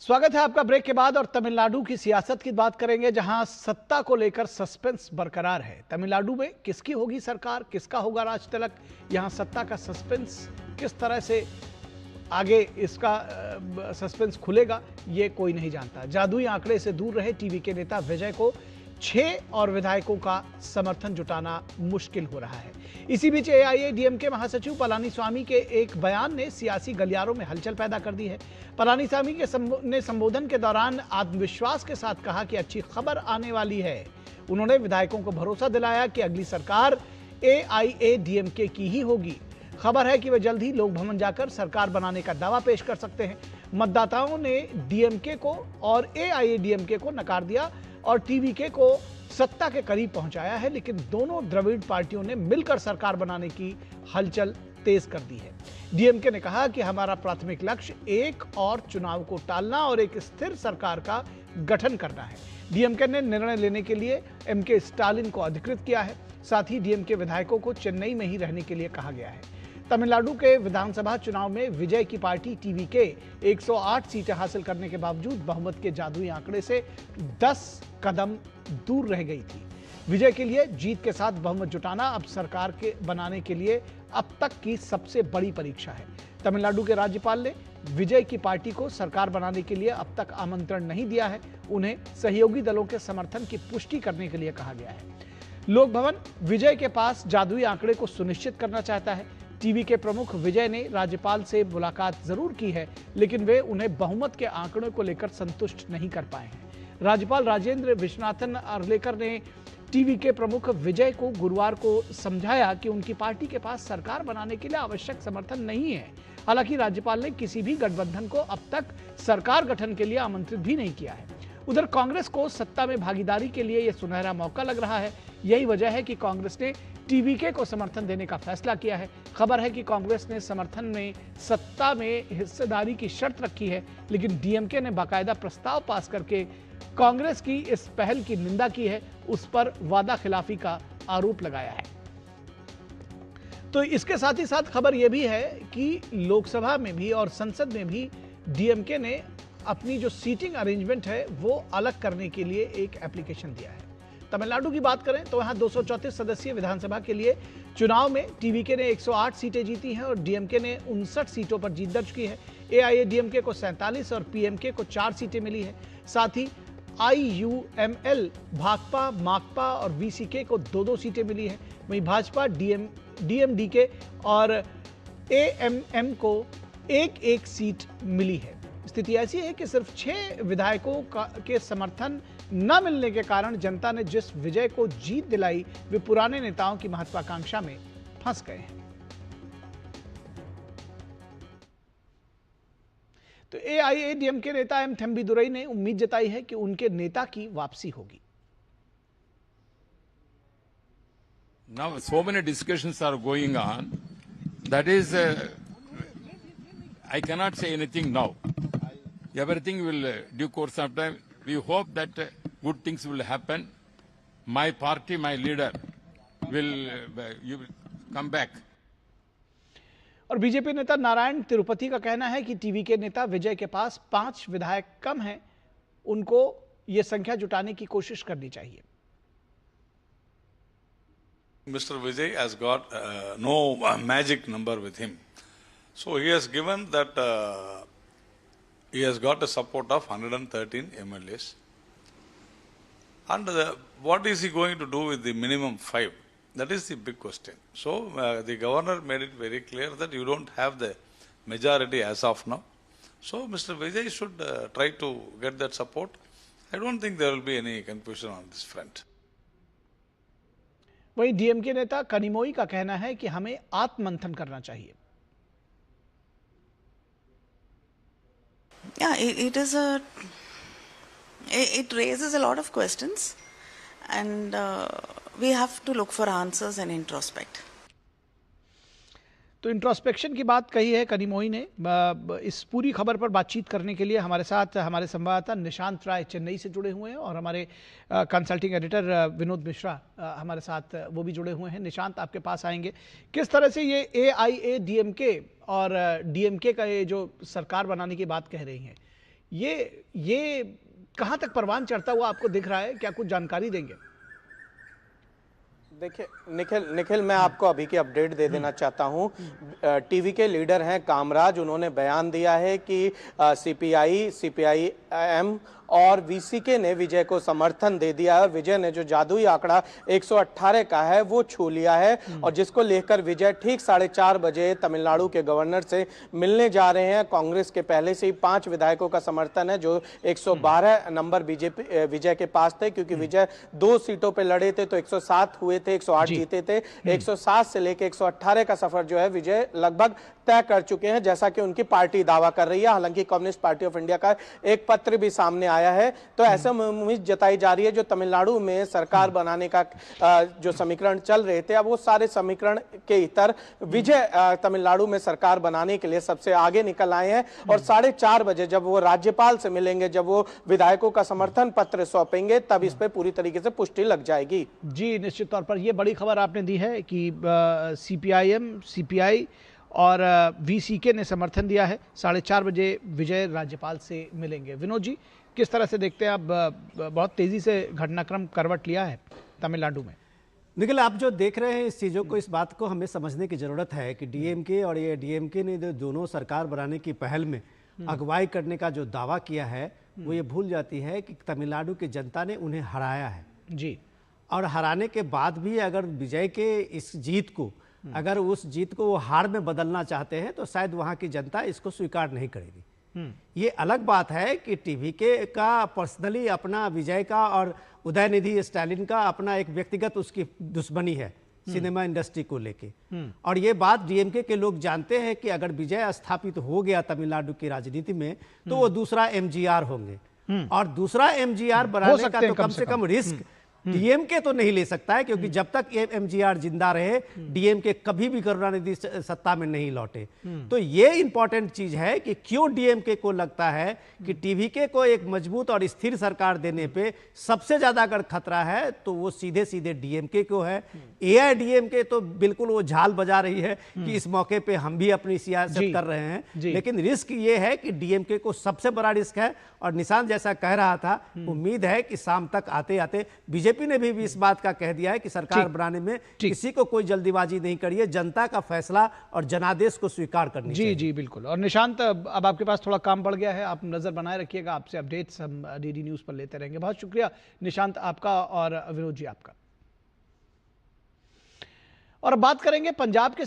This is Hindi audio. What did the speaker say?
स्वागत है आपका ब्रेक के बाद। और तमिलनाडु की सियासत की बात करेंगे, जहां सत्ता को लेकर सस्पेंस बरकरार है। तमिलनाडु में किसकी होगी सरकार, किसका होगा राज तिलक, यहां सत्ता का सस्पेंस किस तरह से आगे इसका सस्पेंस खुलेगा, ये कोई नहीं जानता। जादुई आंकड़े से दूर रहे टीवी के नेता विजय को 6 और विधायकों का समर्थन जुटाना मुश्किल हो रहा है। इसी बीच एआईएडीएमके महासचिव पलानीस्वामी के एक बयान ने सियासी गलियारों में हलचल पैदा कर दी है। पलानीस्वामी ने संबोधन के दौरान आत्मविश्वास के साथ कहा कि अच्छी खबर आने वाली है। उन्होंने विधायकों को भरोसा दिलाया कि अगली सरकार एआईएडीएमके की ही होगी। खबर है कि वे जल्द ही लोक भवन जाकर सरकार बनाने का दावा पेश कर सकते हैं। मतदाताओं ने डीएमके को और एआईएडीएमके को नकार दिया और टीवीके को सत्ता के करीब पहुंचाया है, लेकिन दोनों द्रविड़ पार्टियों ने मिलकर सरकार बनाने की हलचल तेज कर दी है। डीएमके ने कहा कि हमारा प्राथमिक लक्ष्य एक और चुनाव को टालना और एक स्थिर सरकार का गठन करना है। डीएमके ने निर्णय लेने के लिए एमके स्टालिन को अधिकृत किया है। साथ ही डीएमके विधायकों को चेन्नई में ही रहने के लिए कहा गया है। तमिलनाडु के विधानसभा चुनाव में विजय की पार्टी टीवीके 108 सीटें हासिल करने के बावजूद बहुमत के जादुई आंकड़े से 10 कदम दूर रह गई थी। विजय के लिए जीत के साथ बहुमत जुटाना अब सरकार के बनाने के लिए अब तक की सबसे बड़ी परीक्षा है। तमिलनाडु के राज्यपाल ने विजय की पार्टी को सरकार बनाने के लिए अब तक आमंत्रण नहीं दिया है। उन्हें सहयोगी दलों के समर्थन की पुष्टि करने के लिए कहा गया है। लोक भवन विजय के पास जादुई आंकड़े को सुनिश्चित करना चाहता है। टीवी के प्रमुख विजय ने राज्यपाल से मुलाकात जरूर की है, लेकिन वे उन्हें बहुमत के आंकड़ों को लेकर संतुष्ट नहीं कर पाए हैं। राज्यपाल राजेंद्र विश्वनाथन अर्लेकर ने टीवी के प्रमुख विजय को गुरुवार को समझाया कि उनकी पार्टी के पास सरकार बनाने के लिए आवश्यक समर्थन नहीं है। हालांकि राज्यपाल ने किसी भी गठबंधन को अब तक सरकार गठन के लिए आमंत्रित भी नहीं किया है। उधर कांग्रेस को सत्ता में भागीदारी के लिए यह सुनहरा मौका लग रहा है। यही वजह है कि कांग्रेस ने टीवीके को समर्थन देने का फैसला किया है। खबर है कि कांग्रेस ने समर्थन में सत्ता में हिस्सेदारी की शर्त रखी है, लेकिन डीएमके ने बाकायदा प्रस्ताव पास करके कांग्रेस की इस पहल की निंदा की है, उस पर वादा खिलाफी का आरोप लगाया है। तो इसके साथ ही साथ खबर यह भी है कि लोकसभा में भी और संसद में भी डीएमके ने अपनी जो सीटिंग अरेंजमेंट है वो अलग करने के लिए एक एप्लीकेशन दिया है। तमिलनाडु की बात करें तो यहाँ 234 सदस्यीय विधानसभा के लिए चुनाव में टीवीके ने 108 सीटें जीती हैं और डीएमके ने 59 सीटों पर जीत दर्ज की है। एआईएडीएमके को 47 और पीएमके को 4 सीटें मिली है। साथ ही आईयूएमएल, भाकपा, माकपा और वीसीके को 2-2 सीटें मिली हैं। वहीं भाजपा, डीएमडीके और एएमएम को 1-1 सीट मिली है। स्थिति ऐसी है कि सिर्फ 6 विधायकों के समर्थन न मिलने के कारण जनता ने जिस विजय को जीत दिलाई, वे पुराने नेताओं की महत्वाकांक्षा में फंस गए हैं। तो एआईएडीएमके नेता एम थेम्बीदुरई ने उम्मीद जताई है कि उनके नेता की वापसी होगी। Now so many discussions are going on. That is, I cannot say anything now. Everything will due course of time. We hope that good things will happen. My party, my leader will come back. और बीजेपी नेता नारायण तिरुपति का कहना है कि टीवी के नेता विजय के पास 5 विधायक कम हैं, उनको ये संख्या जुटाने की कोशिश करनी चाहिए। Mr. Vijay has got no magic number with him. So he has given that he has got the support of 113 MLAs. And what is he going to do with the minimum 5? That is the big question. So the governor made it very clear that you don't have the majority as of now. So Mr. Vijay should try to get that support. I don't think there will be any confusion on this front. वहीं डीएमके नेता कनिमोई का कहना है कि हमें आत्ममंथन करना चाहिए। Yeah, it raises a lot of questions, and we have to look for answers and introspect. तो इंट्रोस्पेक्शन की बात कही है कनिमोई ने। इस पूरी खबर पर बातचीत करने के लिए हमारे साथ हमारे संवाददाता निशांत राय चेन्नई से जुड़े हुए हैं और हमारे कंसल्टिंग एडिटर विनोद मिश्रा हमारे साथ वो भी जुड़े हुए हैं। निशांत, आपके पास आएंगे। किस तरह से ये एआईएडीएमके और डीएमके का ये जो सरकार बनाने की बात कह रही है, ये कहां तक परवान चढ़ता हुआ आपको दिख रहा है? क्या कुछ जानकारी देंगे? देखिए निखिल मैं आपको अभी की अपडेट दे देना चाहता हूं। टीवी के लीडर हैं कामराज, उन्होंने बयान दिया है कि सीपीआईएम और वीसीके ने विजय को समर्थन दे दिया है और विजय ने जो जादुई आंकड़ा 118 का है वो छू लिया है और जिसको लेकर विजय ठीक 4:30 बजे तमिलनाडु के गवर्नर से मिलने जा रहे हैं। कांग्रेस के पहले से ही 5 विधायकों का समर्थन है जो 112 नंबर बीजेपी विजय के पास थे, क्योंकि विजय 2 सीटों पे लड़े थे तो 107 हुए थे, 108 जीते थे। 107 से लेकर 118 का सफर जो है विजय लगभग तय कर चुके हैं, जैसा कि उनकी पार्टी दावा कर रही है। हालांकि कम्युनिस्ट पार्टी ऑफ इंडिया का एक पत्र भी सामने आया है। तो ऐसे में उम्मीद जताई जा रही है जो तमिलनाडु में सरकार बनाने का जो समीकरण चल रहे थे, अब वो सारे समीकरण के इतर विजय तमिलनाडु में सरकार बनाने के लिए सबसे आगे निकल आए हैं और 4:30 बजे जब वो राज्यपाल से मिलेंगे, जब वो विधायकों का समर्थन पत्र सौंपेंगे, तब इस पे पूरी तरीके से पुष्टि लग जाएगी। जी, निश्चित तौर पर यह बड़ी खबर आपने दी है कि सीपीआईएम, सीपीआई और वीसीके ने समर्थन दिया है। 4:30 बजे विजय राज्यपाल से मिलेंगे। विनोद जी, किस तरह से देखते हैं आप? बहुत तेजी से घटनाक्रम करवट लिया है तमिलनाडु में। निखिल, आप जो देख रहे हैं इस चीज़ों को, इस बात को हमें समझने की ज़रूरत है कि डीएमके और ये डीएमके ने दोनों सरकार बनाने की पहल में अगुवाई करने का जो दावा किया है वो ये भूल जाती है कि तमिलनाडु की जनता ने उन्हें हराया है जी। और हराने के बाद भी अगर विजय के इस जीत को, अगर उस जीत को वो हार में बदलना चाहते हैं तो शायद वहाँ की जनता इसको स्वीकार नहीं करेगी। ये अलग बात है कि टीवीके का पर्सनली अपना विजय का और उदयनिधि स्टालिन का अपना एक व्यक्तिगत उसकी दुश्मनी है सिनेमा इंडस्ट्री को लेके, और ये बात डीएमके के लोग जानते हैं कि अगर विजय स्थापित हो गया तमिलनाडु की राजनीति में तो वो दूसरा एमजीआर होंगे और दूसरा एमजीआर बनाने का तो कम से कम रिस्क डीएमके तो नहीं ले सकता है, क्योंकि जब तक एमजीआर जिंदा रहे डीएमके कभी भी करुणानिधि सत्ता में नहीं लौटे। तो ये इंपॉर्टेंट चीज है कि क्यों डीएमके को लगता है कि टीवीके को एक मजबूत और स्थिर सरकार देने पे सबसे ज्यादा अगर खतरा है तो वो सीधे सीधे डीएमके को है। एआईडीएमके तो बिल्कुल वो झाल बजा रही है कि इस मौके पे हम भी अपनी सियासत कर रहे हैं, लेकिन रिस्क ये है कि डीएमके को सबसे बड़ा रिस्क है। और निशांत जैसा कह रहा था, उम्मीद है कि शाम तक आते आते बीजेपी ने भी इस बात का कह दिया है कि सरकार बनाने में किसी को कोई जल्दीबाजी नहीं करिए, जनता का फैसला और जनादेश को स्वीकार करनी चाहिए। जी बिल्कुल। और निशांत, अब आपके पास थोड़ा काम बढ़ गया है, आप नजर बनाए रखिएगा, आपसे अपडेट्स हम डीडी न्यूज पर लेते रहेंगे। बहुत शुक्रिया निशांत आपका और विनोद जी आपका। और बात करेंगे पंजाब के